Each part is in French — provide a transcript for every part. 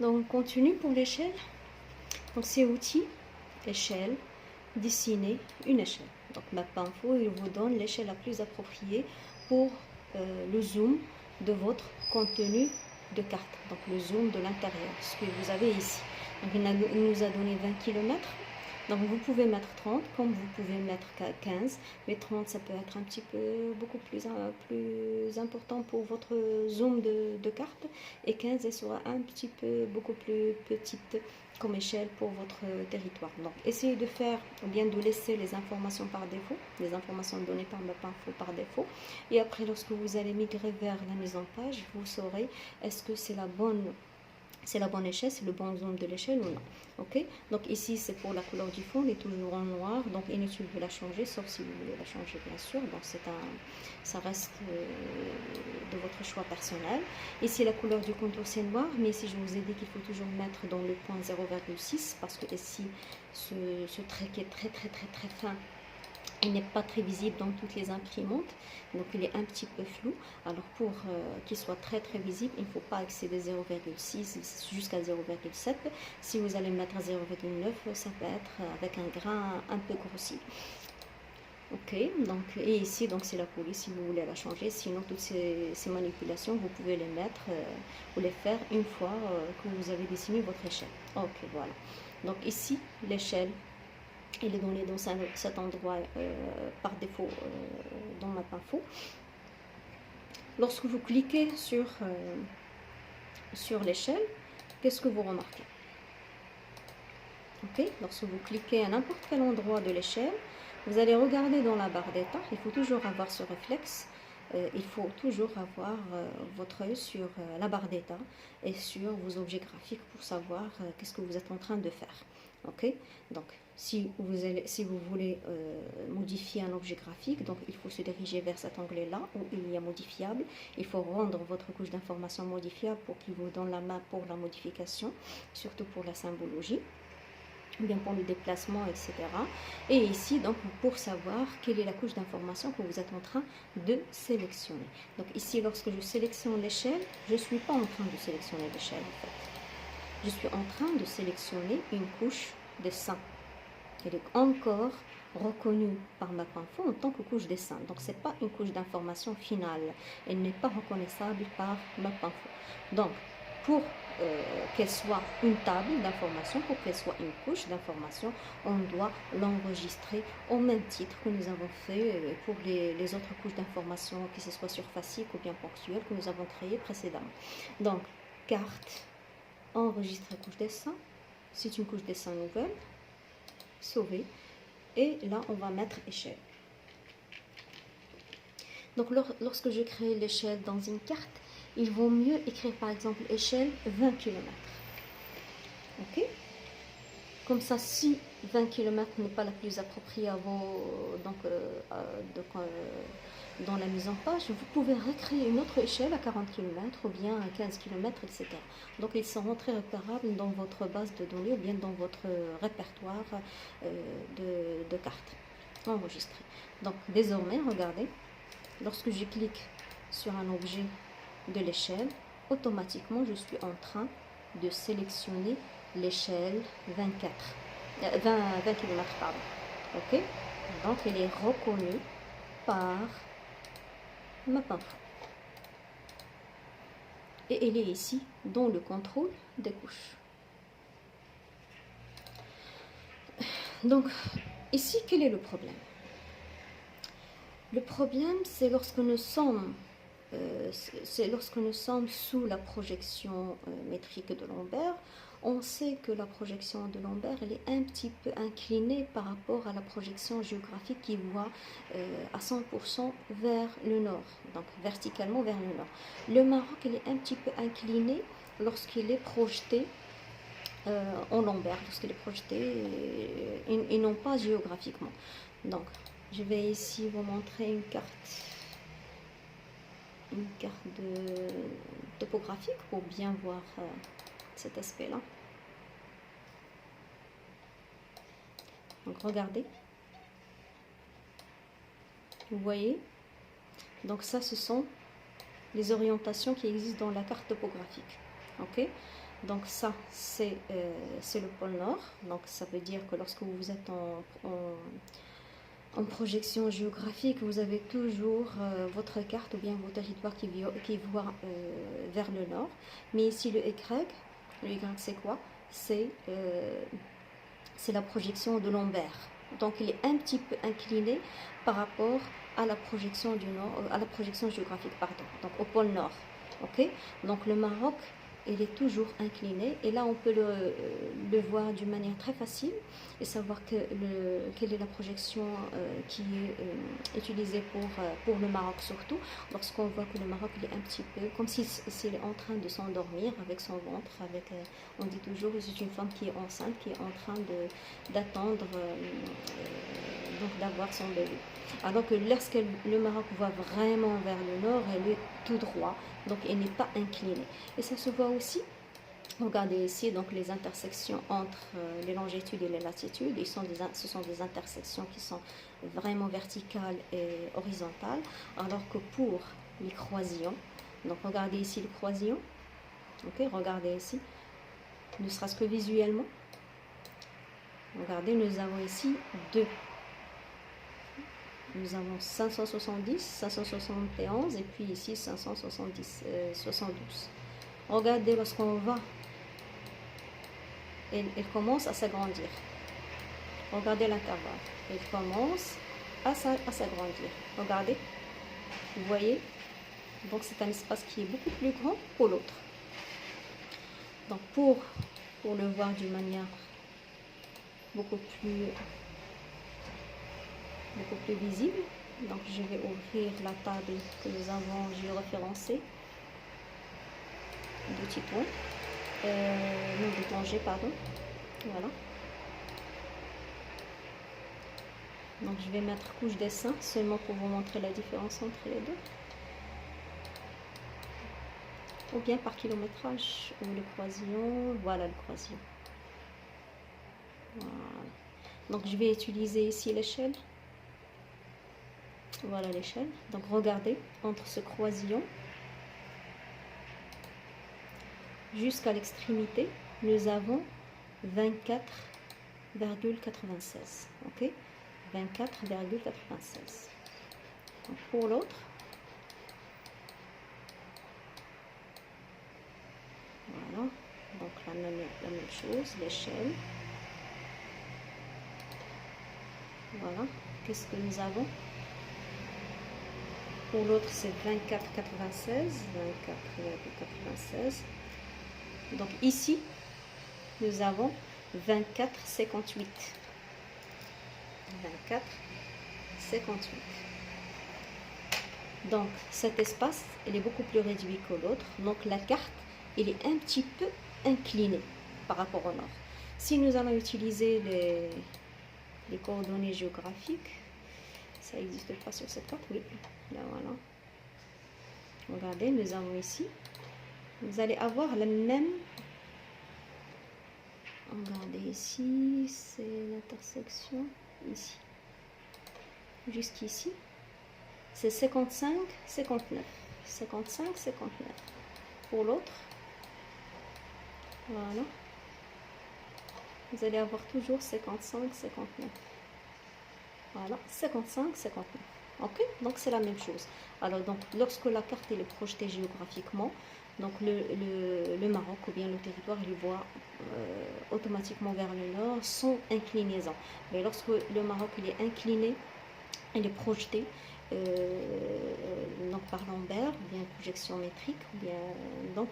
Donc, on continue pour l'échelle. Donc, c'est outil, échelle, dessiner une échelle. Donc, MapInfo, il vous donne l'échelle la plus appropriée pour le zoom de votre contenu de carte. Donc, le zoom de l'intérieur, ce que vous avez ici. Donc, il nous a donné 20 km. Donc, vous pouvez mettre 30, comme vous pouvez mettre 15. Mais 30, ça peut être un petit peu beaucoup plus important pour votre zoom de carte. Et 15, elle sera un petit peu beaucoup plus petite comme échelle pour votre territoire. Donc, essayez de faire ou bien de laisser les informations par défaut, les informations données par MapInfo par défaut. Et après, lorsque vous allez migrer vers la mise en page, vous saurez est-ce que c'est la bonne échelle, c'est le bon zoom de l'échelle ou non. Ok, donc ici c'est pour la couleur du fond, elle est toujours en noir, donc inutile de la changer, sauf si vous voulez la changer bien sûr. Donc ça reste de votre choix personnel. Ici la couleur du contour c'est noir, mais ici je vous ai dit qu'il faut toujours mettre dans le point 0,6 parce que ici ce trait qui est très fin, il n'est pas très visible dans toutes les imprimantes, donc il est un petit peu flou. Alors pour qu'il soit très visible, il ne faut pas excéder 0,6 jusqu'à 0,7. Si vous allez mettre 0,9, ça peut être avec un grain un peu grossi. Ok, donc et ici donc c'est la police si vous voulez la changer. Sinon toutes ces manipulations vous pouvez les mettre ou les faire une fois que vous avez dessiné votre échelle. Ok, voilà. Donc ici l'échelle, il est donné dans cet endroit par défaut dans MapInfo. Lorsque vous cliquez sur l'échelle, qu'est-ce que vous remarquez? Ok, lorsque vous cliquez à n'importe quel endroit de l'échelle, vous allez regarder dans la barre d'état. Il faut toujours avoir ce réflexe. Il faut toujours avoir votre œil sur la barre d'état et sur vos objets graphiques pour savoir qu'est-ce que vous êtes en train de faire. Ok, donc si vous voulez modifier un objet graphique, donc il faut se diriger vers cet onglet-là où il y a modifiable. Il faut rendre votre couche d'information modifiable pour qu'il vous donne la main pour la modification, surtout pour la symbologie, bien pour le déplacement, etc. Et ici, donc, pour savoir quelle est la couche d'information que vous êtes en train de sélectionner. Donc ici, lorsque je sélectionne l'échelle, je ne suis pas en train de sélectionner l'échelle, en fait. Je suis en train de sélectionner une couche dessin. Elle est encore reconnue par MapInfo en tant que couche dessin. Donc, ce n'est pas une couche d'information finale. Elle n'est pas reconnaissable par MapInfo. Donc, pour qu'elle soit une table d'information, pour qu'elle soit une couche d'information, on doit l'enregistrer au même titre que nous avons fait pour les autres couches d'information, que ce soit surfacique ou bien ponctuelle, que nous avons créées précédemment. Donc, carte, enregistrer couche dessin, c'est une couche dessin nouvelle, sauver, et là on va mettre échelle. Donc lorsque je crée l'échelle dans une carte, il vaut mieux écrire par exemple échelle 20 km. Ok, comme ça, si 20 km n'est pas la plus appropriée à vos, dans la mise en page, vous pouvez recréer une autre échelle à 40 km ou bien à 15 km, etc. Donc ils seront très repérables dans votre base de données ou bien dans votre répertoire de cartes enregistrées. Donc désormais, regardez, lorsque je clique sur un objet de l'échelle, automatiquement je suis en train de sélectionner l'échelle 20 km, pardon. Ok, donc elle est reconnue par MapInfo. Et elle est ici dans le contrôle des couches. Donc ici, quel est le problème? Le problème, c'est lorsque nous sommes sous la projection métrique de Lambert. On sait que la projection de Lambert, elle est un petit peu inclinée par rapport à la projection géographique qui voit à 100% vers le nord, donc verticalement vers le nord. Le Maroc, il est un petit peu incliné lorsqu'il est projeté en Lambert, lorsqu'il est projeté et non pas géographiquement. Donc, je vais ici vous montrer une carte topographique pour bien voir cet aspect-là. Donc regardez, vous voyez, donc ça ce sont les orientations qui existent dans la carte topographique. Ok, Donc ça, c'est le pôle Nord. Donc ça veut dire que lorsque vous êtes en projection géographique, vous avez toujours votre carte ou bien vos territoires qui voient vers le nord. Mais ici, le Y c'est quoi? C'est la projection de Lambert. Donc il est un petit peu incliné par rapport à la projection du nord, à la projection géographique, pardon, donc au pôle nord. Ok, donc le Maroc, il est toujours incliné, et là on peut le voir d'une manière très facile et savoir quelle est la projection qui est utilisée pour le Maroc, surtout lorsqu'on voit que le Maroc il est un petit peu comme s'il est en train de s'endormir avec son ventre, avec on dit toujours que c'est une femme qui est enceinte, qui est en train d'attendre donc d'avoir son bébé. Alors que lorsque le Maroc va vraiment vers le nord, elle est tout droit, donc elle n'est pas inclinée. Et ça se voit aussi, regardez ici, donc les intersections entre les longitudes et les latitudes, ce sont des intersections qui sont vraiment verticales et horizontales, alors que pour les croisillons, donc regardez ici le croisillon, ok, regardez ici, ne serait-ce que visuellement, regardez, nous avons ici deux. Nous avons 570, 571 et puis ici 570, 72. Regardez, lorsqu'on va, elle commence à s'agrandir. Regardez l'intervalle. Elle commence à s'agrandir. Regardez. Vous voyez? Donc c'est un espace qui est beaucoup plus grand pour l'autre. Donc pour le voir d'une manière beaucoup plus visible, donc je vais ouvrir la table que nous avons géoréférencée de Titouan, non de Tanger, pardon. Voilà. Donc je vais mettre couche dessin seulement pour vous montrer la différence entre les deux, ou bien par kilométrage, ou le croisillon. Voilà le croisillon. Voilà. Donc je vais utiliser ici l'échelle. Voilà l'échelle. Donc regardez, entre ce croisillon jusqu'à l'extrémité, nous avons 24,96. Ok, 24,96. Pour l'autre, voilà. Donc la même chose, l'échelle. Voilà. Qu'est-ce que nous avons? Pour l'autre, c'est 24,96. 24,96. Donc ici, nous avons 24,58. 24,58. Donc cet espace, il est beaucoup plus réduit que l'autre. Donc la carte, il est un petit peu incliné par rapport au nord. Si nous allons utiliser les coordonnées géographiques, ça n'existe pas sur cette carte, oui. Là, voilà. Regardez, nous avons ici. Vous allez avoir la même. Regardez ici, c'est l'intersection ici. Jusqu'ici, c'est 55, 59. 55, 59. Pour l'autre, voilà. Vous allez avoir toujours 55, 59. Voilà, 55, 59. Ok, donc c'est la même chose. Alors donc lorsque la carte elle est projetée géographiquement, donc le Maroc ou bien le territoire il voit automatiquement vers le nord sans inclinaison. Mais lorsque le Maroc il est incliné, il est projeté donc par Lambert, ou bien projection métrique, ou bien donc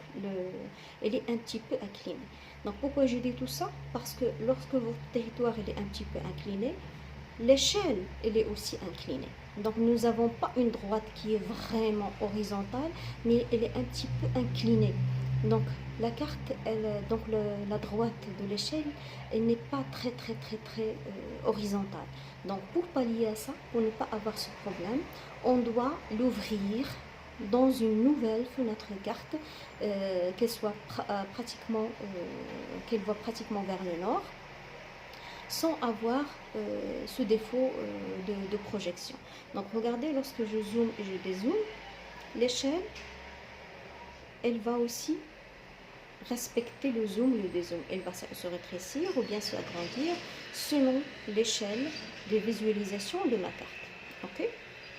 elle est un petit peu inclinée. Donc pourquoi je dis tout ça? Parce que lorsque votre territoire il est un petit peu incliné, l'échelle elle est aussi inclinée. Donc nous n'avons pas une droite qui est vraiment horizontale, mais elle est un petit peu inclinée. Donc la carte, donc la droite de l'échelle, elle n'est pas très horizontale. Donc pour pallier à ça, pour ne pas avoir ce problème, on doit l'ouvrir dans une nouvelle fenêtre carte, qu'elle soit qu'elle voit pratiquement vers le nord, sans avoir ce défaut de projection. Donc regardez, lorsque je zoome et je dézoome, l'échelle, elle va aussi respecter le zoom et le dézoom. Elle va se rétrécir ou bien se agrandir selon l'échelle de visualisation de ma carte. Ok?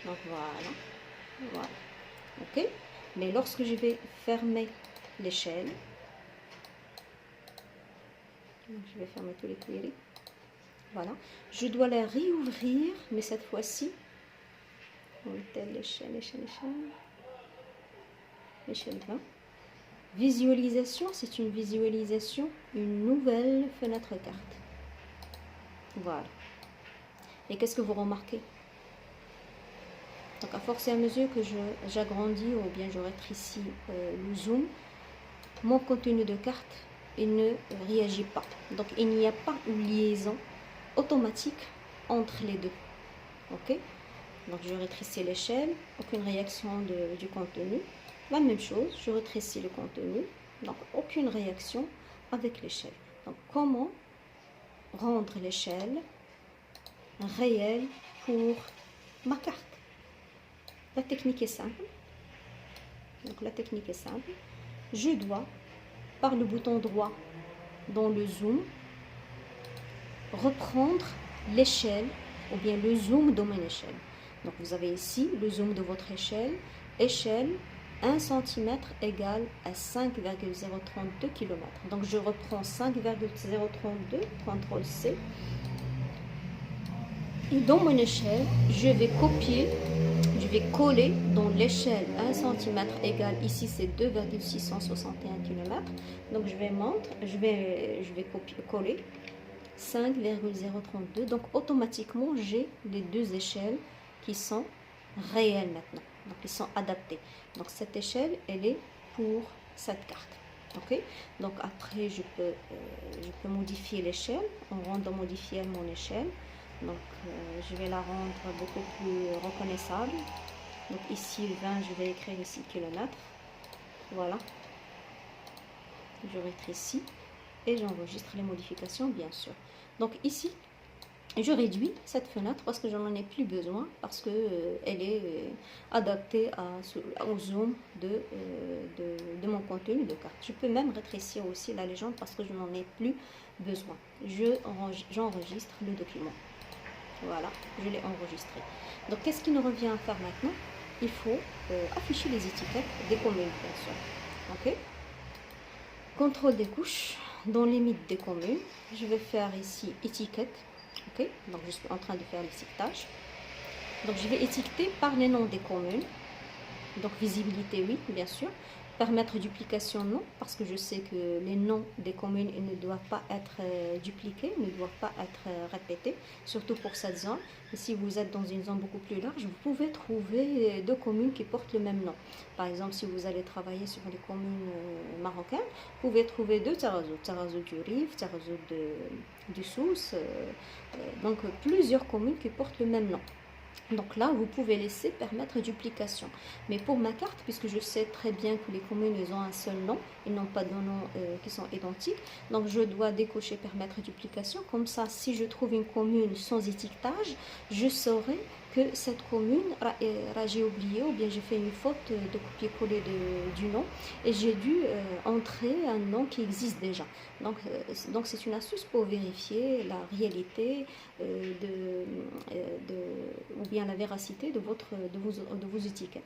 Donc voilà. Voilà. Ok? Mais lorsque je vais fermer l'échelle, je vais fermer tous les queries. Voilà. Je dois la réouvrir, mais cette fois-ci, l'échelle 20. Visualisation, c'est une visualisation, une nouvelle fenêtre carte. Voilà. Et qu'est-ce que vous remarquez? Donc à force et à mesure que j'agrandis ou bien je rétrécis le zoom, mon contenu de carte, il ne réagit pas. Donc il n'y a pas une liaison automatique entre les deux. Ok? Donc je rétrécis l'échelle, aucune réaction du contenu. La même chose, je rétrécis le contenu, donc aucune réaction avec l'échelle. Donc comment rendre l'échelle réelle pour ma carte? La technique est simple. Donc la technique est simple. Je dois, par le bouton droit dans le zoom, reprendre l'échelle ou bien le zoom de mon échelle. Donc vous avez ici le zoom de votre échelle 1 cm égale à 5,032 km. Donc je reprends 5,032, CTRL C. Et dans mon échelle, je vais coller dans l'échelle 1 cm égale, ici c'est 2,661 km. Donc je vais coller 5,032. Donc automatiquement, j'ai les deux échelles qui sont réelles maintenant. Donc ils sont adaptés. Donc cette échelle, elle est pour cette carte. Ok? Donc après, je peux modifier l'échelle en rendant modifier mon échelle. Donc je vais la rendre beaucoup plus reconnaissable. Donc ici le 20, je vais écrire ici kilomètres. Voilà. Je rétrécis et j'enregistre les modifications bien sûr. Donc ici, je réduis cette fenêtre parce que je n'en ai plus besoin, parce que elle est adaptée au zoom de mon contenu de carte. Je peux même rétrécir aussi la légende parce que je n'en ai plus besoin. J'enregistre le document. Voilà, je l'ai enregistré. Donc qu'est-ce qu'il nous revient à faire maintenant? Il faut afficher les étiquettes des communes, bien sûr. Ok? Contrôle des couches, dans limite des communes, je vais faire ici étiquette. Ok, donc je suis en train de faire l'étiquetage. Donc je vais étiqueter par les noms des communes. Donc visibilité, oui, bien sûr. Permettre duplication, non, parce que je sais que les noms des communes ils ne doivent pas être dupliqués, ne doivent pas être répétés, surtout pour cette zone. Et si vous êtes dans une zone beaucoup plus large, vous pouvez trouver deux communes qui portent le même nom. Par exemple, si vous allez travailler sur les communes marocaines, vous pouvez trouver deux Tarazout, Tarazout du Rif, Tarazout du Souss, donc plusieurs communes qui portent le même nom. Donc là, vous pouvez laisser permettre duplication. Mais pour ma carte, puisque je sais très bien que les communes ils ont un seul nom, ils n'ont pas de noms qui sont identiques, donc je dois décocher permettre duplication. Comme ça, si je trouve une commune sans étiquetage, je saurai que cette commune, j'ai oublié ou bien j'ai fait une faute de copier-coller du nom et j'ai dû entrer un nom qui existe déjà. Donc c'est une astuce pour vérifier la réalité ou bien la véracité de vos étiquettes.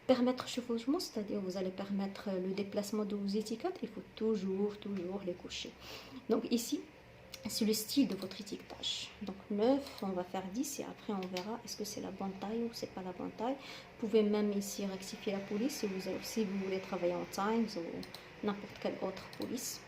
Permettre chevauchement, c'est-à-dire vous allez permettre le déplacement de vos étiquettes, il faut toujours les coucher. Donc ici, c'est le style de votre étiquetage. Donc 9, on va faire 10 et après on verra est-ce que c'est la bonne taille ou c'est pas la bonne taille. Vous pouvez même ici rectifier la police si vous voulez travailler en Times ou n'importe quelle autre police.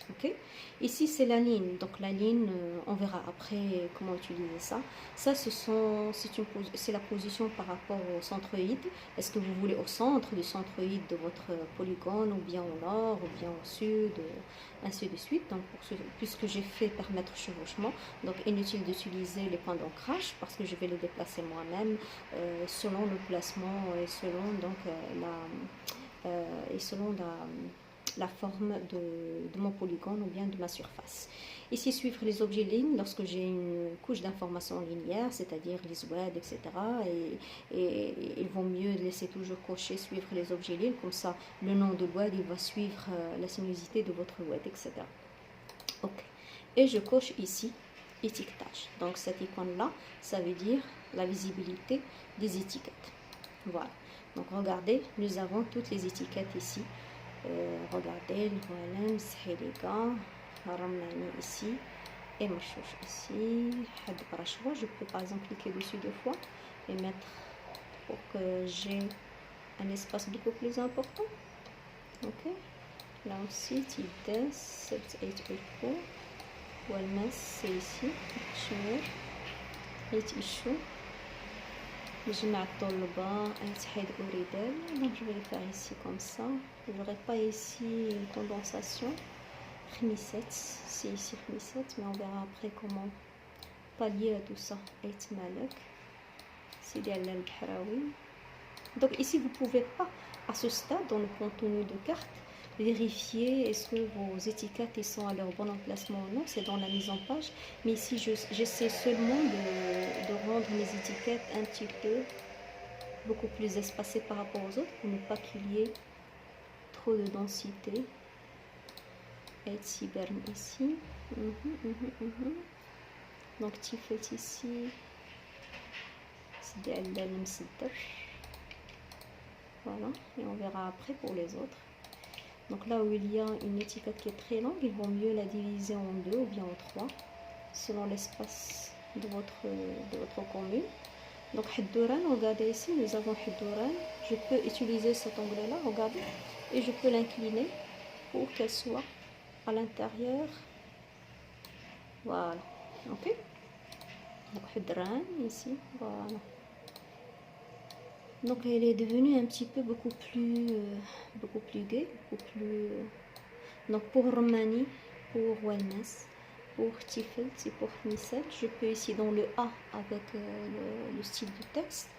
Ok, ici c'est la ligne, donc la ligne on verra après comment utiliser ça. Ça c'est la position par rapport au centroïde. Est-ce que vous voulez au centre du centroïde de votre polygone, ou bien au nord, ou bien au sud, ainsi de suite. Donc puisque j'ai fait permettre chevauchement, donc inutile d'utiliser les points d'ancrage parce que je vais les déplacer moi-même selon le placement et selon donc la forme de mon polygone ou bien de ma surface. Ici, suivre les objets lignes lorsque j'ai une couche d'informations linéaires, c'est-à-dire les ZWED, etc. Et il vaut mieux laisser toujours cocher, suivre les objets lignes, comme ça le nom de WED il va suivre la sinuosité de votre WED, etc. Ok. Et je coche ici étiquetage. Donc cette icône-là, ça veut dire la visibilité des étiquettes. Voilà. Donc regardez, nous avons toutes les étiquettes ici. Regardez, voilà, ici et Marchouch ici. Je peux par exemple cliquer dessus 2 fois et mettre pour que j'ai un espace beaucoup plus important. Ok. Là aussi, Tildes, 78 Ulco. Walmas, c'est ici. Chmur. Et Tichou. جمع الطلبة تحيد أوريدال. Donc je vais le faire ici comme ça. Je n'aurai pas ici une condensation. Khmisset, c'est ici Khmisset, mais on verra après comment pallier à tout ça. Et Malek, c'est Dialal Bahraoui. Donc ici vous ne pouvez pas à ce stade dans le contenu de carte vérifier est-ce que vos étiquettes sont à leur bon emplacement ou non, c'est dans la mise en page. Mais ici j'essaie seulement de rendre mes étiquettes un petit peu beaucoup plus espacées par rapport aux autres pour ne pas qu'il y ait trop de densité. Et Cyberne ici. Donc Tifet ici. C'est des voilà, et on verra après pour les autres. Donc là où il y a une étiquette qui est très longue, il vaut mieux la diviser en 2 ou bien en 3 selon l'espace de votre commune. Donc Hedouran, regardez ici, nous avons Hedouran. Je peux utiliser cet onglet là, regardez, et je peux l'incliner pour qu'elle soit à l'intérieur. Voilà, ok. Donc Hedouran ici, voilà. Donc elle est devenue un petit peu beaucoup plus gaie, beaucoup plus. Donc pour Romani, pour Wellness, pour Tifel, c'est pour Nissel, je peux ici dans le A avec le style de texte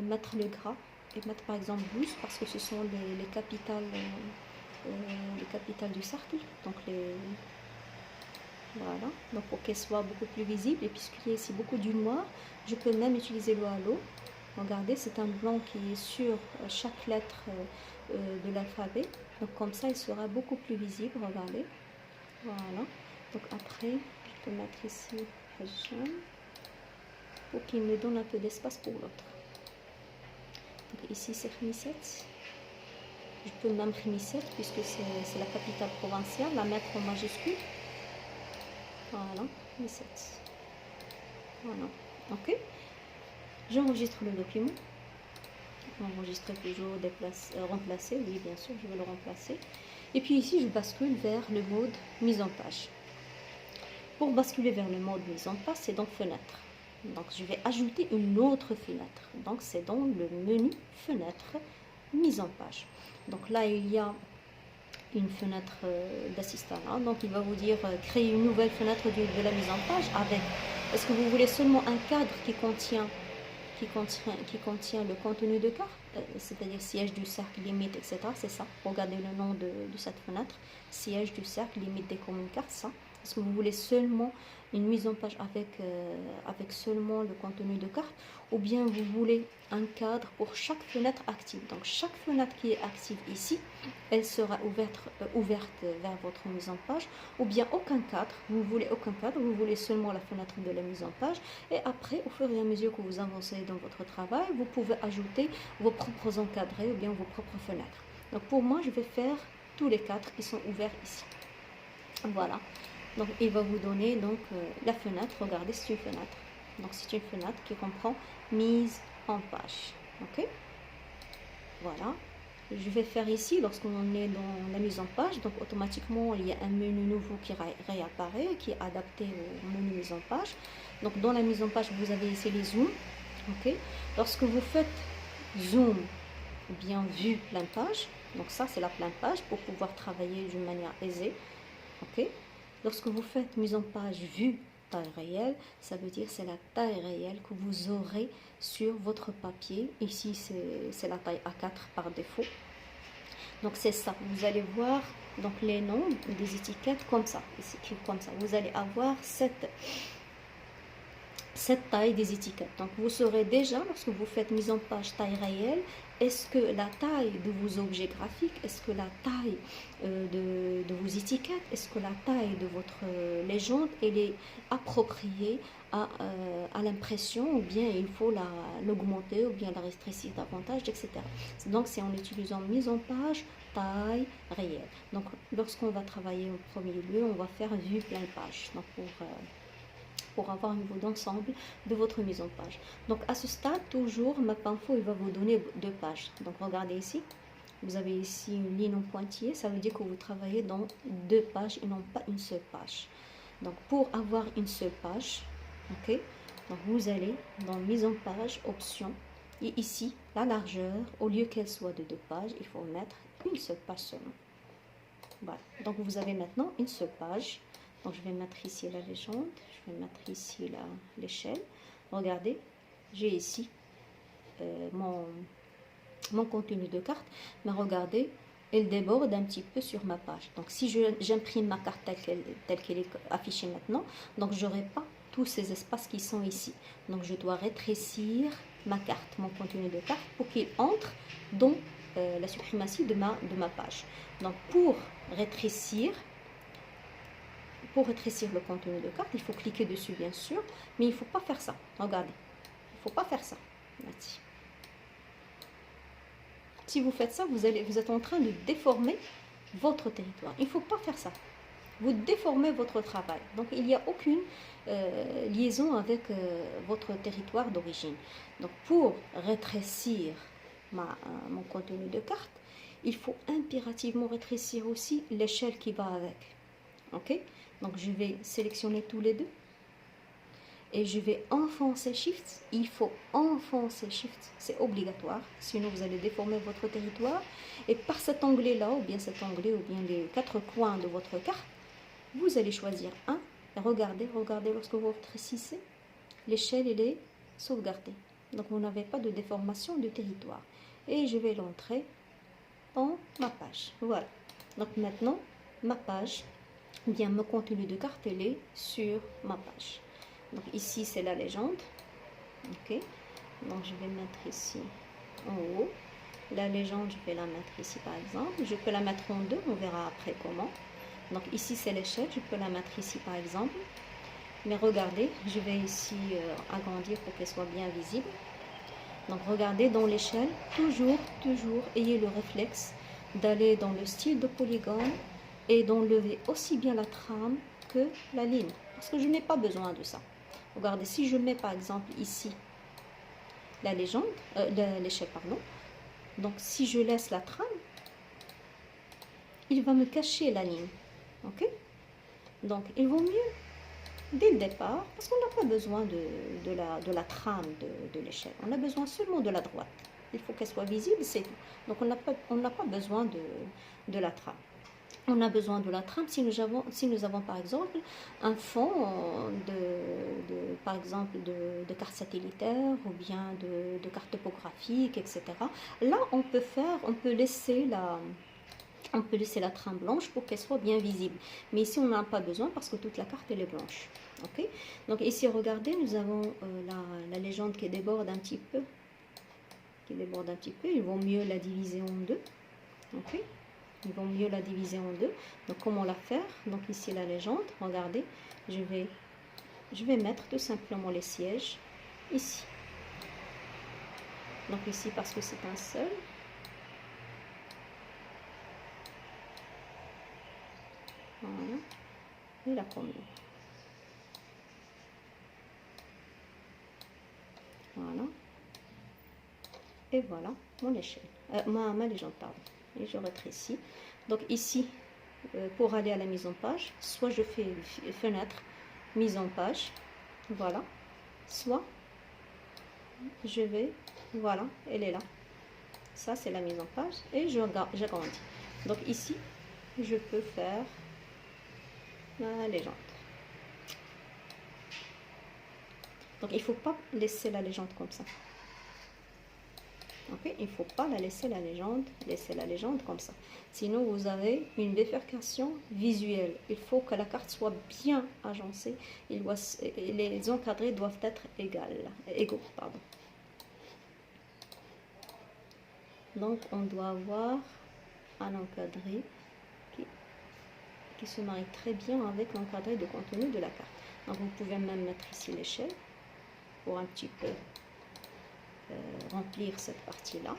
mettre le gras et mettre par exemple 12 parce que ce sont les capitales du cercle. Donc voilà, donc pour qu'elle soit beaucoup plus visible et puisqu'il y a ici beaucoup du noir, je peux même utiliser le halo. Regardez, c'est un blanc qui est sur chaque lettre de l'alphabet. Donc comme ça, il sera beaucoup plus visible. Regardez. Voilà. Donc après, je peux mettre ici Hajjam pour qu'il me donne un peu d'espace pour l'autre. Donc ici, c'est Khmisset. Je peux même Khmisset puisque c'est la capitale provinciale, la mettre en majuscule. Voilà, Khmisset. Voilà. Ok. J'enregistre le document. Enregistrer toujours, remplacer, oui bien sûr, je vais le remplacer. Et puis ici, je bascule vers le mode mise en page. Pour basculer vers le mode mise en page, c'est dans fenêtre. Donc je vais ajouter une autre fenêtre. Donc c'est dans le menu fenêtre mise en page. Donc là, il y a une fenêtre d'assistant. Donc il va vous dire créer une nouvelle fenêtre de la mise en page avec. Est-ce que vous voulez seulement un cadre qui contient le contenu de carte, c'est-à-dire siège du cercle, limite, etc. C'est ça. Regardez le nom de cette fenêtre. Siège du cercle, limite des communes cartes, ça. Est-ce que vous voulez seulement une mise en page avec seulement le contenu de carte ou bien vous voulez un cadre pour chaque fenêtre active. Donc chaque fenêtre qui est active ici, elle sera ouverte vers votre mise en page ou bien aucun cadre. Vous voulez aucun cadre, vous voulez seulement la fenêtre de la mise en page et après au fur et à mesure que vous avancez dans votre travail, vous pouvez ajouter vos propres encadrés ou bien vos propres fenêtres. Donc pour moi, je vais faire tous les cadres qui sont ouverts ici. Voilà. Donc il va vous donner donc la fenêtre. Regardez, c'est une fenêtre. Donc c'est une fenêtre qui comprend mise en page. Ok. Voilà. Je vais faire ici lorsqu'on est dans la mise en page. Donc automatiquement il y a un menu nouveau qui réapparaît, qui est adapté au menu mise en page. Donc dans la mise en page, vous avez ici les zooms. Ok. Lorsque vous faites zoom ou bien vue pleine page. Donc ça c'est la pleine page pour pouvoir travailler d'une manière aisée. Ok. Lorsque vous faites mise en page vue taille réelle, ça veut dire c'est la taille réelle que vous aurez sur votre papier. Ici, c'est la taille A4 par défaut. Donc c'est ça, vous allez voir donc les noms des étiquettes comme ça, c'est écrit comme ça. Vous allez avoir cette taille des étiquettes. Donc vous saurez déjà, lorsque vous faites mise en page taille réelle, est-ce que la taille de vos objets graphiques, est-ce que la taille de vos étiquettes, est-ce que la taille de votre légende, elle est appropriée à l'impression, ou bien il faut l'augmenter, ou bien la restreindre davantage, etc. Donc c'est en utilisant mise en page, taille réelle. Donc lorsqu'on va travailler au premier lieu, on va faire vue pleine page. Donc pour avoir un niveau d'ensemble de votre mise en page. Donc à ce stade, toujours, Mapinfo, il va vous donner 2 pages. Donc regardez ici, vous avez ici une ligne en pointillé, ça veut dire que vous travaillez dans 2 pages et non pas une seule page. Donc pour avoir une seule page, ok, donc vous allez dans mise en page, option, et ici, la largeur, au lieu qu'elle soit de 2 pages, il faut mettre une seule page seulement. Voilà, donc vous avez maintenant une seule page. Donc je vais mettre ici la légende, je vais mettre ici l'échelle. Regardez, j'ai ici mon contenu de carte, mais regardez, elle déborde un petit peu sur ma page. Donc si j'imprime ma carte telle qu'elle est affichée maintenant, donc je n'aurai pas tous ces espaces qui sont ici. Donc je dois rétrécir ma carte, mon contenu de carte, pour qu'il entre dans la suprématie de ma page. Donc pour rétrécir le contenu de carte, il faut cliquer dessus bien sûr, mais il ne faut pas faire ça. Regardez, il ne faut pas faire ça. Merci. Si vous faites ça, vous êtes en train de déformer votre territoire. Il ne faut pas faire ça. Vous déformez votre travail. Donc il n'y a aucune liaison avec votre territoire d'origine. Donc pour rétrécir mon contenu de carte, il faut impérativement rétrécir aussi l'échelle qui va avec. Ok? Donc je vais sélectionner tous les deux et je vais enfoncer Shift. Il faut enfoncer Shift, c'est obligatoire, sinon vous allez déformer votre territoire. Et par cet onglet-là, ou bien cet onglet, ou bien les 4 coins de votre carte, vous allez choisir un. Et regardez lorsque vous rétrécissez, l'échelle elle est sauvegardée. Donc vous n'avez pas de déformation de territoire. Et je vais l'entrer dans ma page. Voilà. Donc maintenant, ma page, bien mon contenu de carte, elle est sur ma page. Donc ici c'est la légende, ok, donc je vais mettre ici en haut, la légende je vais la mettre ici par exemple, je peux la mettre en deux, on verra après comment. Donc ici c'est l'échelle, je peux la mettre ici par exemple, mais regardez, je vais ici agrandir pour qu'elle soit bien visible. Donc regardez dans l'échelle, toujours ayez le réflexe d'aller dans le style de polygone et d'enlever aussi bien la trame que la ligne, parce que je n'ai pas besoin de ça. Regardez, si je mets par exemple ici la légende, l'échelle, pardon, donc si je laisse la trame, il va me cacher la ligne, ok? Donc il vaut mieux dès le départ, parce qu'on n'a pas besoin de la trame de l'échelle, on a besoin seulement de la droite. Il faut qu'elle soit visible, c'est tout. Donc on n'a pas besoin de la trame. On a besoin de la trame si nous avons par exemple un fond par exemple de cartes satellitaires ou bien de cartes topographiques, etc. Là, on peut laisser la trame blanche pour qu'elle soit bien visible. Mais ici, on n'a pas besoin parce que toute la carte, elle est blanche. Okay. Donc ici, regardez, nous avons la légende qui déborde un petit peu. Il vaut mieux la diviser en deux. Ok. Il vaut mieux la diviser en deux. Donc comment la faire? Donc ici la légende, regardez, je vais mettre tout simplement les sièges ici. Donc ici parce que c'est un seul. Voilà. Et la commune. Voilà. Et voilà mon échelle. Ma légende, pardon. Et je rétrécis. Donc ici, pour aller à la mise en page, soit je fais fenêtre, mise en page, voilà, soit je vais, voilà, elle est là. Ça c'est la mise en page et j'agrandis. Donc ici, je peux faire la légende. Donc il ne faut pas laisser la légende comme ça. Okay? Il ne faut pas laisser la légende comme ça. Sinon, vous avez une bifurcation visuelle. Il faut que la carte soit bien agencée. Les encadrés doivent être égaux. Pardon. Donc, on doit avoir un encadré qui se marie très bien avec l'encadré de contenu de la carte. Donc, vous pouvez même mettre ici l'échelle pour un petit peu remplir cette partie-là.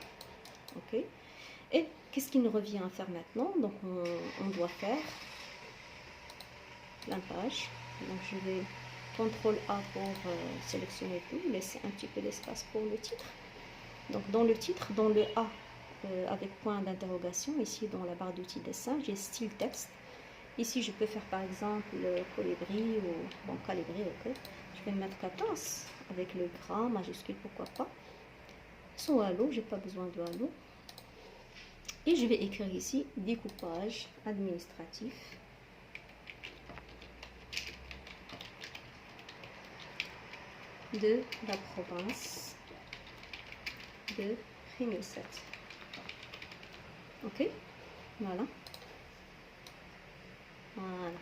Ok. Et qu'est-ce qu'il nous revient à faire maintenant? Donc, on doit faire l'impage. Donc, je vais CTRL A pour sélectionner tout, laisser un petit peu d'espace pour le titre. Donc, dans le titre, dans le A avec point d'interrogation, ici dans la barre d'outils dessin, j'ai style texte. Ici, je peux faire par exemple colibri ou bon, calibri, ok. Je vais mettre 14 avec le gras majuscule, pourquoi pas. Sans halo, j'ai pas besoin de halo. Et je vais écrire ici découpage administratif de la province de Rimouset. Ok, voilà. Voilà.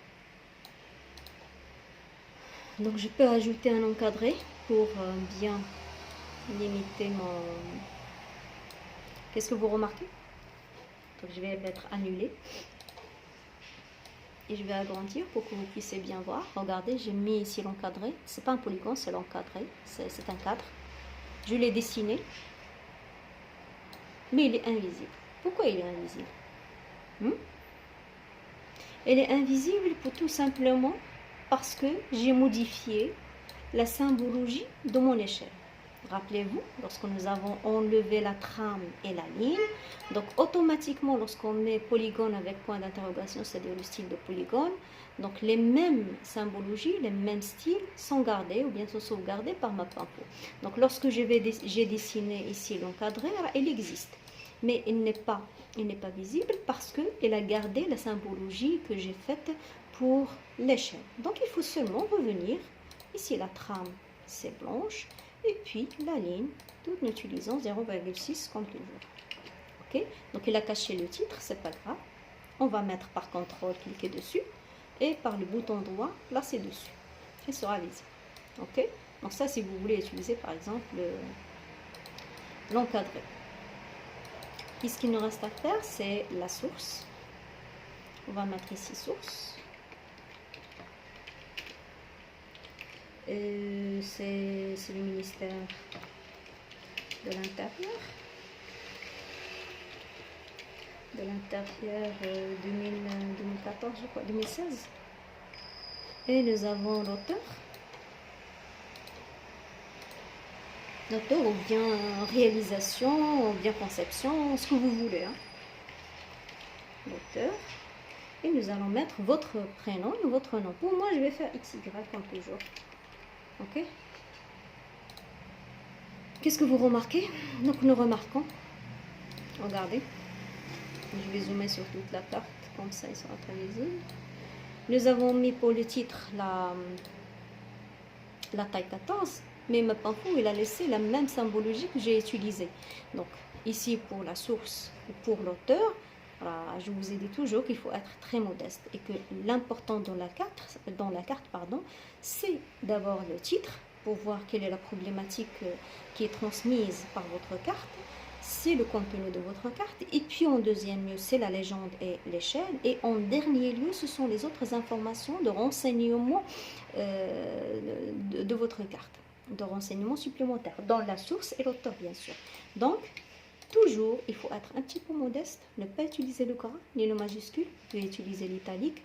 Donc je peux ajouter un encadré pour bien limiter mon... Qu'est-ce que vous remarquez? Donc je vais mettre annulé. Et je vais agrandir pour que vous puissiez bien voir. Regardez, j'ai mis ici l'encadré. C'est pas un polygone, c'est l'encadré. C'est un cadre. Je l'ai dessiné. Mais il est invisible. Pourquoi il est invisible? Il est invisible pour tout simplement parce que j'ai modifié la symbologie de mon échelle. Rappelez-vous, lorsque nous avons enlevé la trame et la ligne, donc automatiquement lorsqu'on met polygone avec point d'interrogation, c'est-à-dire le style de polygone, donc les mêmes symbologies, les mêmes styles sont gardés ou bien sont sauvegardés par Mapinfo. Donc lorsque j'ai dessiné ici l'encadré, il existe, mais il n'est pas visible parce qu'il a gardé la symbologie que j'ai faite pour l'échelle. Donc il faut seulement revenir, ici la trame c'est blanche, et puis la ligne, tout en utilisant 0,6 comme toujours. Ok, donc il a caché le titre, c'est pas grave. On va mettre par contrôle, cliquer dessus, et par le bouton droit, placer dessus. Il sera visible. Ok, donc ça, si vous voulez utiliser par exemple l'encadré. Puis ce qu'il nous reste à faire, c'est la source. On va mettre ici source. C'est le ministère de l'Intérieur. 2014, je crois, 2016. Et nous avons l'auteur. L'auteur ou bien réalisation, ou bien conception, ce que vous voulez. Hein. L'auteur. Et nous allons mettre votre prénom et votre nom. Pour moi, je vais faire XY comme toujours. Ok. Qu'est-ce que vous remarquez? Donc nous remarquons. Regardez. Je vais zoomer sur toute la carte, comme ça il sera très visible. Nous avons mis pour le titre la taille 14, mais Mapinfo il a laissé la même symbologie que j'ai utilisée. Donc ici pour la source ou pour l'auteur, je vous ai dit toujours qu'il faut être très modeste et que l'important dans la carte, c'est d'avoir le titre pour voir quelle est la problématique qui est transmise par votre carte. C'est le contenu de votre carte, et puis en deuxième lieu c'est la légende et l'échelle, et en dernier lieu ce sont les autres informations de renseignement de votre carte, de renseignements supplémentaires dans la source et l'auteur bien sûr. Donc toujours il faut être un petit peu modeste, ne pas utiliser le gras ni le majuscule, vous pouvez utiliser l'italique,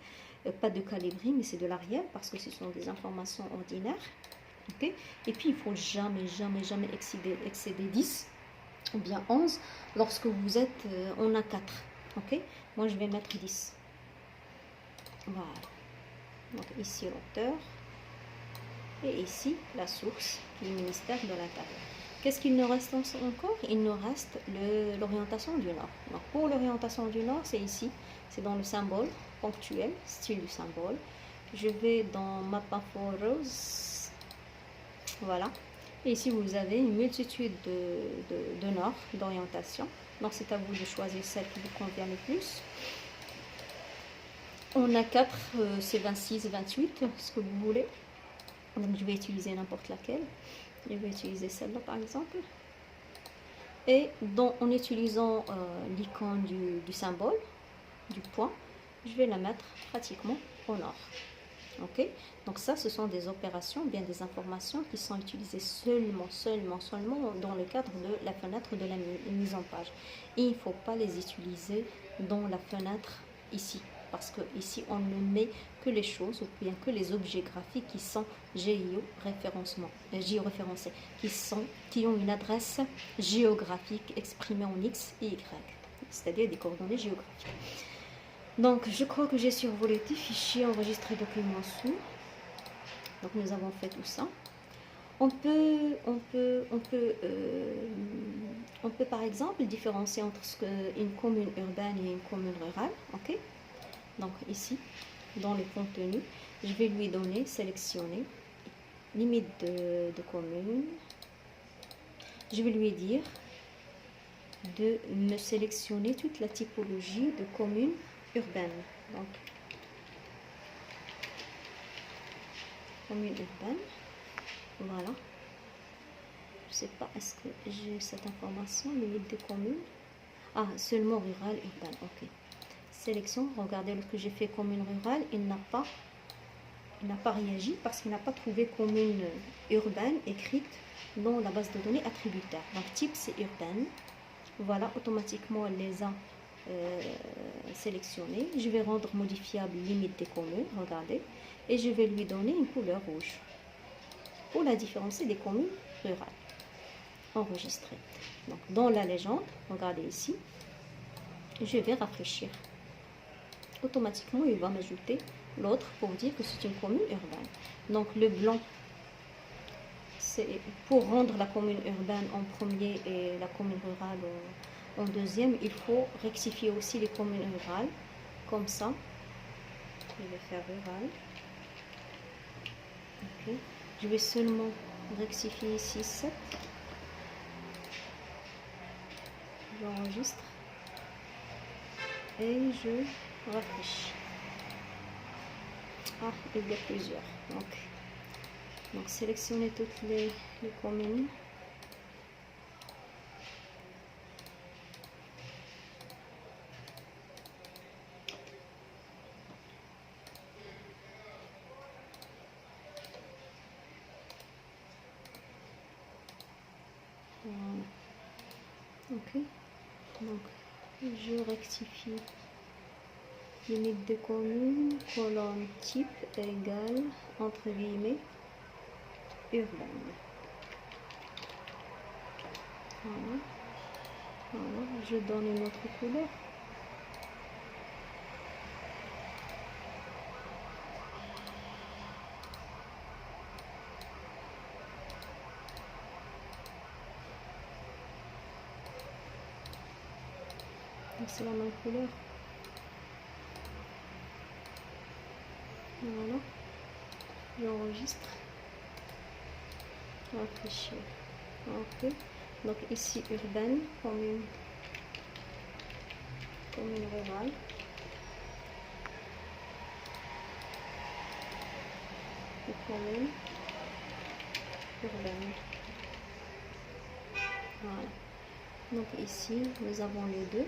pas de calibri mais c'est de l'arial parce que ce sont des informations ordinaires. Okay. Et puis il ne faut jamais excéder 10 ou bien 11 lorsque vous êtes en A4. Ok, moi je vais mettre 10. Voilà. Donc ici l'auteur et ici la source qui est le ministère de l'Intérieur. Qu'est-ce qu'il nous reste encore? Il nous reste l'orientation du Nord. Donc pour l'orientation du Nord, c'est ici, c'est dans le symbole ponctuel, style du symbole. Je vais dans Mapinfo Rose. Voilà. Et ici, vous avez une multitude de normes, d'orientation. Donc, c'est à vous de choisir celle qui vous convient le plus. On a 4, c'est 26, 28, ce que vous voulez. Donc, je vais utiliser n'importe laquelle. Je vais utiliser celle-là, par exemple. Et en utilisant l'icône du symbole, du point, je vais la mettre pratiquement au nord. Ok, donc ça, ce sont des opérations, bien des informations qui sont utilisées seulement dans le cadre de la fenêtre de la mise en page. Et il ne faut pas les utiliser dans la fenêtre ici, parce que ici on ne met que les choses ou bien que les objets graphiques qui sont géoréférencés, qui ont une adresse géographique exprimée en X et Y, c'est-à-dire des coordonnées géographiques. Donc, je crois que j'ai survolé des fichiers enregistrés documents sous. Donc, nous avons fait tout ça. On peut par exemple différencier entre une commune urbaine et une commune rurale. Ok. Donc, ici, dans le contenu, je vais lui donner, sélectionner, limite de commune. Je vais lui dire de me sélectionner toute la typologie de communes urbaine. Donc, commune urbaine. Voilà. Je sais pas, est-ce que j'ai cette information, limite de commune. Ah, seulement rural, urbaine. Ok. Sélection. Regardez, lorsque j'ai fait commune rurale, il n'a pas réagi parce qu'il n'a pas trouvé commune urbaine écrite dans la base de données attributaire. Donc, type, c'est urbaine. Voilà, automatiquement, elle les a sélectionner. Je vais rendre modifiable limite des communes, regardez, et je vais lui donner une couleur rouge pour la différencier des communes rurales enregistrées. Donc dans la légende, regardez ici, je vais rafraîchir. Automatiquement, il va m'ajouter l'autre pour dire que c'est une commune urbaine. Donc le blanc, c'est pour rendre la commune urbaine en premier et la commune rurale en deuxième, il faut rectifier aussi les communes rurales, comme ça. Je vais faire rural. Ok. Je vais seulement rectifier ici 7. J'enregistre et je rafraîchis. Ah, il y a plusieurs. Donc sélectionnez toutes les communes. Voilà. Ok. Donc je rectifie limite de commune, colonne type égale entre guillemets urbaine. Voilà. Voilà. Je donne une autre couleur. C'est la même couleur. Voilà. J'enregistre. Rafraîchir. Ok. Donc ici urbaine, commune rurale. Et commune urbaine. Voilà. Donc ici nous avons les deux.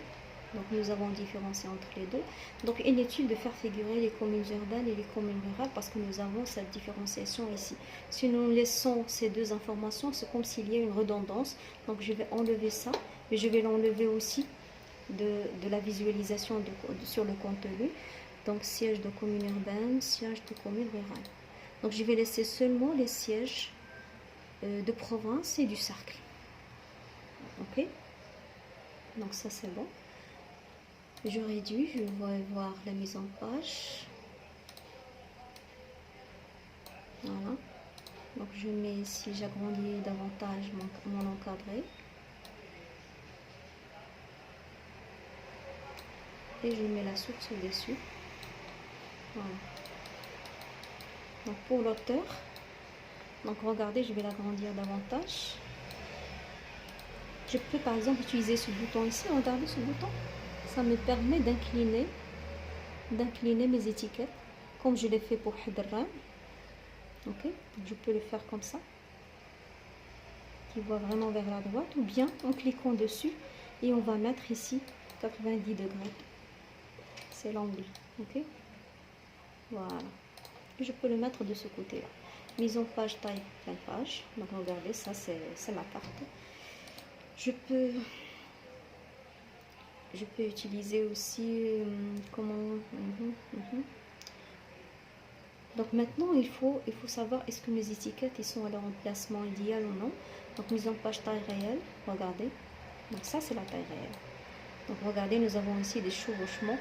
Donc nous avons différencié entre les deux. Donc il est utile de faire figurer les communes urbaines et les communes rurales parce que nous avons cette différenciation ici. Si nous laissons ces deux informations, c'est comme s'il y a une redondance. Donc je vais enlever ça, mais je vais l'enlever aussi de la visualisation sur le contenu. Donc siège de commune urbaine, siège de commune rurale. Donc je vais laisser seulement les sièges de province et du cercle. Ok, donc ça c'est bon. Je réduis, je vais voir la mise en page. Voilà. Donc je mets ici, j'agrandis davantage mon encadré. Et je mets la source au-dessus. Voilà. Donc pour l'auteur, Donc regardez, je vais l'agrandir davantage. Je peux par exemple utiliser ce bouton ici. Regardez ce bouton. Ça me permet d'incliner mes étiquettes comme je l'ai fait pour Hadran. Ok, donc je peux le faire comme ça, qui voit vraiment vers la droite, ou bien en cliquant dessus et on va mettre ici 90 degrés. C'est l'angle. Ok, voilà. Je peux le mettre de ce côté-là. Mise en page, taille, pleine page. Donc regardez, ça c'est ma carte. Je peux utiliser aussi comment. Donc maintenant il faut savoir est-ce que mes étiquettes ils sont à leur emplacement idéal ou non. Donc mise en page taille réelle, regardez. Donc ça c'est la taille réelle. Donc regardez, nous avons ici des chevauchements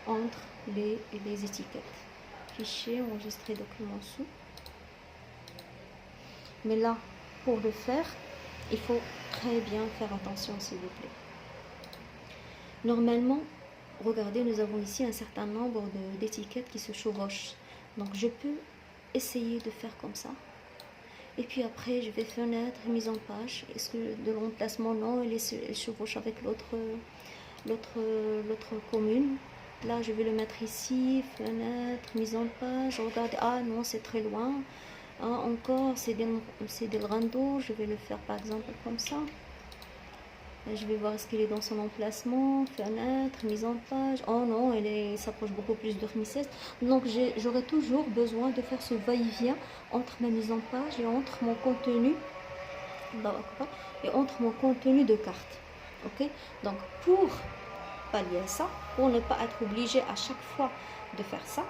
entre les étiquettes. Fichier, enregistrer document sous. Mais là, pour le faire, il faut très bien faire attention, s'il vous plaît. Normalement, regardez, nous avons ici un certain nombre d'étiquettes qui se chevauchent. Donc, je peux essayer de faire comme ça. Et puis après, je vais fenêtre, mise en page. Est-ce que de l'emplacement, non, elle chevauche avec l'autre commune. Là, je vais le mettre ici, fenêtre, mise en page. Regardez, ah non, c'est très loin. Ah, encore, c'est des randos. Je vais le faire par exemple comme ça. Et je vais voir ce qu'il est dans son emplacement, fenêtre, mise en page. Oh non, elle s'approche beaucoup plus de Rmisès. Donc j'aurai toujours besoin de faire ce va-et-vient entre ma mise en page et entre mon contenu de carte. Ok, donc pour pallier à ça, pour ne pas être obligé à chaque fois de faire ça,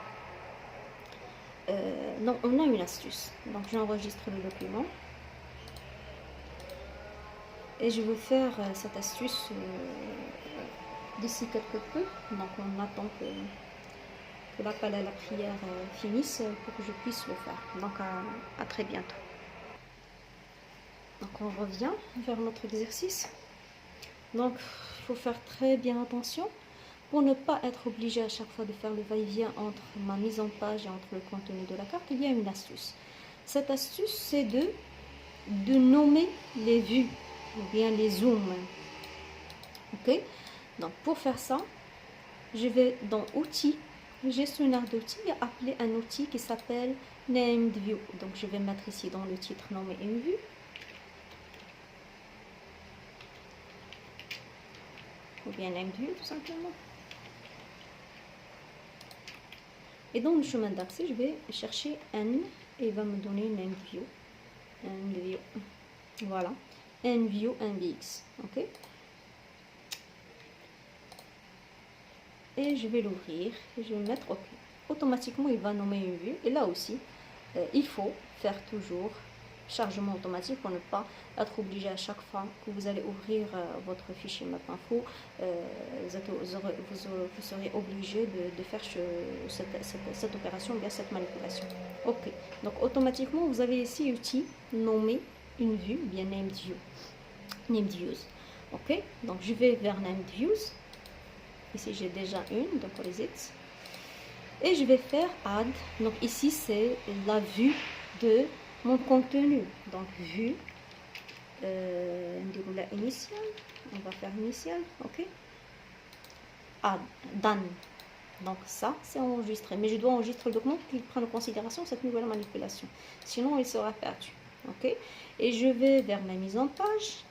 non, on a une astuce. Donc j'enregistre le document et je veux faire cette astuce d'ici quelque peu. Donc on attend que l'appel à la prière finisse pour que je puisse le faire. Donc à très bientôt. Donc on revient vers notre exercice. Donc il faut faire très bien attention pour ne pas être obligé à chaque fois de faire le va-et-vient entre ma mise en page et entre le contenu de la carte. Il y a une astuce. Cette astuce, c'est de nommer les vues ou bien les zooms. Ok, donc pour faire ça, je vais dans outils, gestionnaire d'outils, et appeler un outil qui s'appelle named view. Donc je vais mettre ici dans le titre nommer une vue. Ou bien named view tout simplement. Et dans le chemin d'accès, je vais chercher N et il va me donner named view. Voilà, NView NVX. Ok, et je vais l'ouvrir et je vais mettre OK. Automatiquement il va nommer une vue. Et là aussi il faut faire toujours chargement automatique pour ne pas être obligé à chaque fois que vous allez ouvrir votre fichier MapInfo, vous serez obligé de faire cette opération, bien cette manipulation. Ok, donc automatiquement vous avez ici outil nommer une vue, bien named views. Ok, donc je vais vers named views. Ici j'ai déjà une, donc reset. Et je vais faire add. Donc ici c'est la vue de mon contenu. Donc vue initial. On va faire initial. Ok. Add. Done. Donc ça c'est enregistré. Mais je dois enregistrer le document pour qu'il prenne en considération cette nouvelle manipulation. Sinon il sera perdu. Ok. Et je vais vers ma mise en page.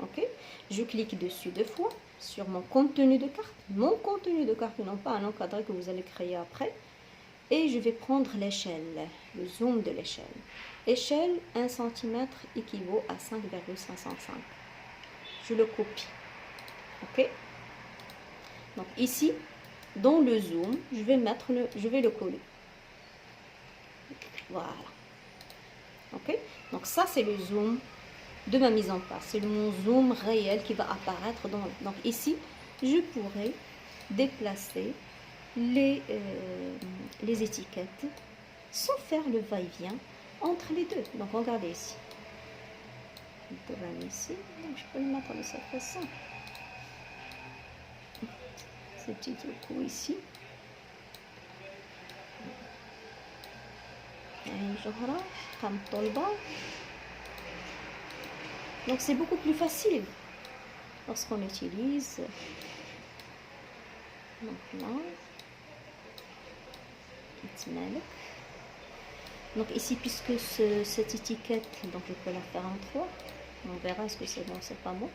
Ok. Je clique dessus 2 fois sur mon contenu de carte, non pas un encadré que vous allez créer après, et je vais prendre l'échelle, le zoom de l'échelle. Échelle 1 cm équivaut à 5,65. Je le copie. Ok, donc ici dans le zoom je vais le coller. Voilà. Ok, donc ça c'est le zoom de ma mise en place, c'est mon zoom réel qui va apparaître donc ici je pourrais déplacer les étiquettes sans faire le va-et-vient entre les deux. Donc regardez ici, ici, je peux le mettre de cette façon, ce petit trou ici, Donc c'est beaucoup plus facile lorsqu'on utilise. Donc là, donc ici, puisque cette étiquette, donc je peux la faire en 3. On verra est-ce que c'est bon, c'est pas bon.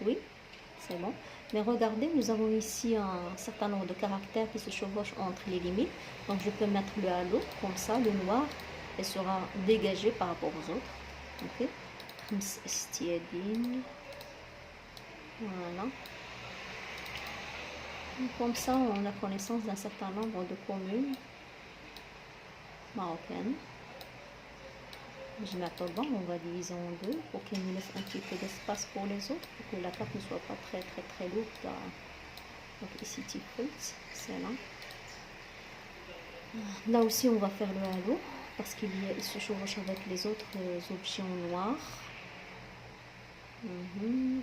Oui, c'est bon. Mais regardez, nous avons ici un certain nombre de caractères qui se chevauchent entre les limites. Donc je peux mettre le halo, comme ça, le noir, elle sera dégagé par rapport aux autres. Ok. Voilà. Comme ça, on a connaissance d'un certain nombre de communes marocaines. Je m'attends, on va diviser en 2 pour qu'il nous laisse un petit peu d'espace pour les autres, pour que la carte ne soit pas très lourde. Donc ici, c'est là. Là aussi, on va faire le halo parce qu'il se chevauche avec les autres objets en noir.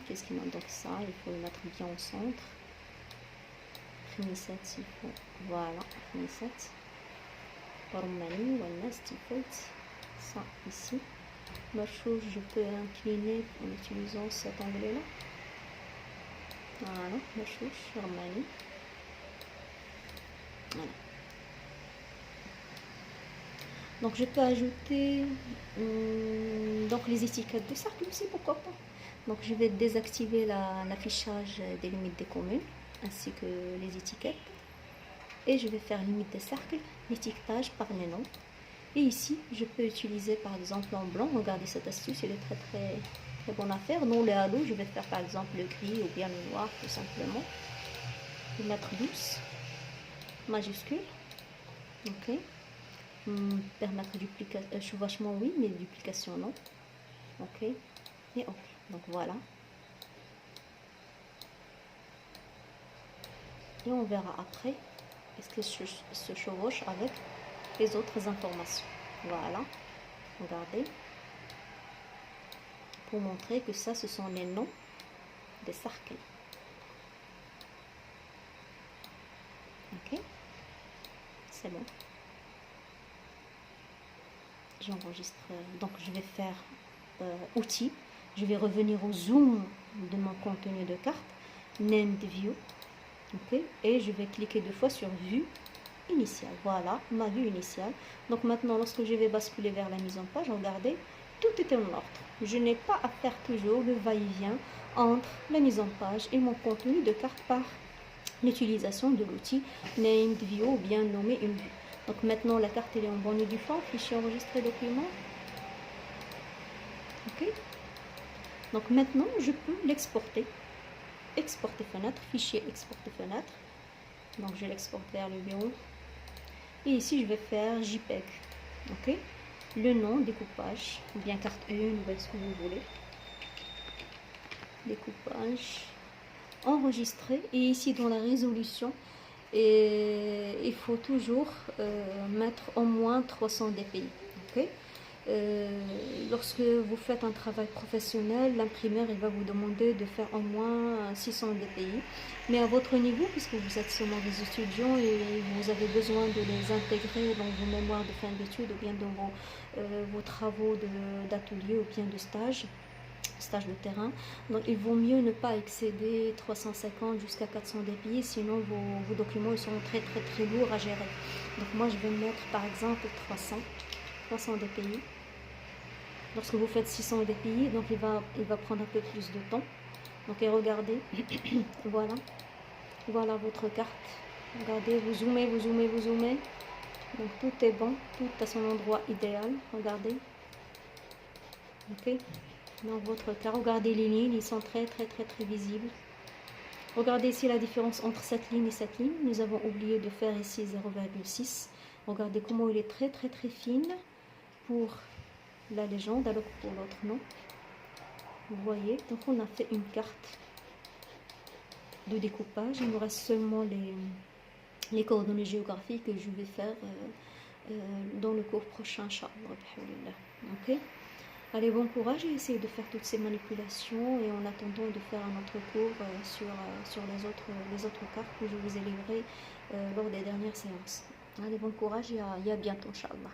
Qu'est-ce qu'il manque? Donc ça, il faut le mettre bien au centre. خميسات il faut, voilà, خميسات رماني والناس ça ici. Marchouche, je peux incliner en utilisant cet angle là. Voilà, marchouche, Romani. Voilà. Donc je peux ajouter donc les étiquettes de cercle aussi, pourquoi pas. Donc je vais désactiver l'affichage des limites des communes ainsi que les étiquettes. Et je vais faire limite des cercles, l'étiquetage par les noms. Et ici, je peux utiliser par exemple en blanc. Regardez cette astuce, elle est très bonne à faire. Non, le halo, je vais faire par exemple le gris ou bien le noir tout simplement. Je vais mettre 12, majuscule. Ok. Permettre chevauchement, oui, mais duplication, non. Ok. Et ok. Donc voilà. Et on verra après est-ce que se chevauche avec les autres informations. Voilà. Regardez. Pour montrer que ça, ce sont les noms des cercles. Ok. C'est bon. J'enregistre. Donc, je vais faire outils. Je vais revenir au zoom de mon contenu de carte. Named view. Ok. Et je vais cliquer 2 fois sur vue initiale. Voilà, ma vue initiale. Donc maintenant, lorsque je vais basculer vers la mise en page, regardez, tout est en ordre. Je n'ai pas à faire toujours le va-et-vient entre la mise en page et mon contenu de carte par l'utilisation de l'outil Named View ou bien nommé une vue. Donc maintenant, la carte elle est en bonne et due forme, fichier enregistré document. Ok. Donc maintenant, je peux l'exporter. Exporter fenêtre, fichier exporter fenêtre. Donc je l'exporte vers le bureau. Et ici, je vais faire JPEG. Ok. Le nom, découpage, ou bien carte 1, ou bien ce que vous voulez. Découpage, enregistrer. Et ici, dans la résolution, il faut toujours mettre au moins 300 dpi. Ok. Lorsque vous faites un travail professionnel, l'imprimeur il va vous demander de faire au moins 600 dpi. Mais à votre niveau, puisque vous êtes seulement des étudiants et vous avez besoin de les intégrer dans vos mémoires de fin d'études ou bien dans vos travaux d'atelier ou bien de stage de terrain, donc il vaut mieux ne pas excéder 350 jusqu'à 400 dpi, sinon vos documents ils seront très lourds à gérer. Donc moi je vais mettre par exemple 300 dpi. Lorsque vous faites 600 dpi, donc il va prendre un peu plus de temps. Donc et regardez, voilà votre carte. Regardez, vous zoomez. Donc tout est bon, tout à son endroit idéal. Regardez. Ok. Dans votre carte, regardez les lignes, ils sont très visibles. Regardez ici la différence entre cette ligne et cette ligne. Nous avons oublié de faire ici 0,6. Regardez comment il est très fine pour la légende alors que pour l'autre non. Vous voyez, donc on a fait une carte de découpage. Il nous reste seulement les coordonnées géographiques que je vais faire dans le cours prochain, Inch'Allah. Ok. Allez, bon courage et essayez de faire toutes ces manipulations et en attendant de faire un autre cours sur les autres cartes que je vous ai livrées lors des dernières séances. Allez, bon courage et à bientôt, Inch'Allah.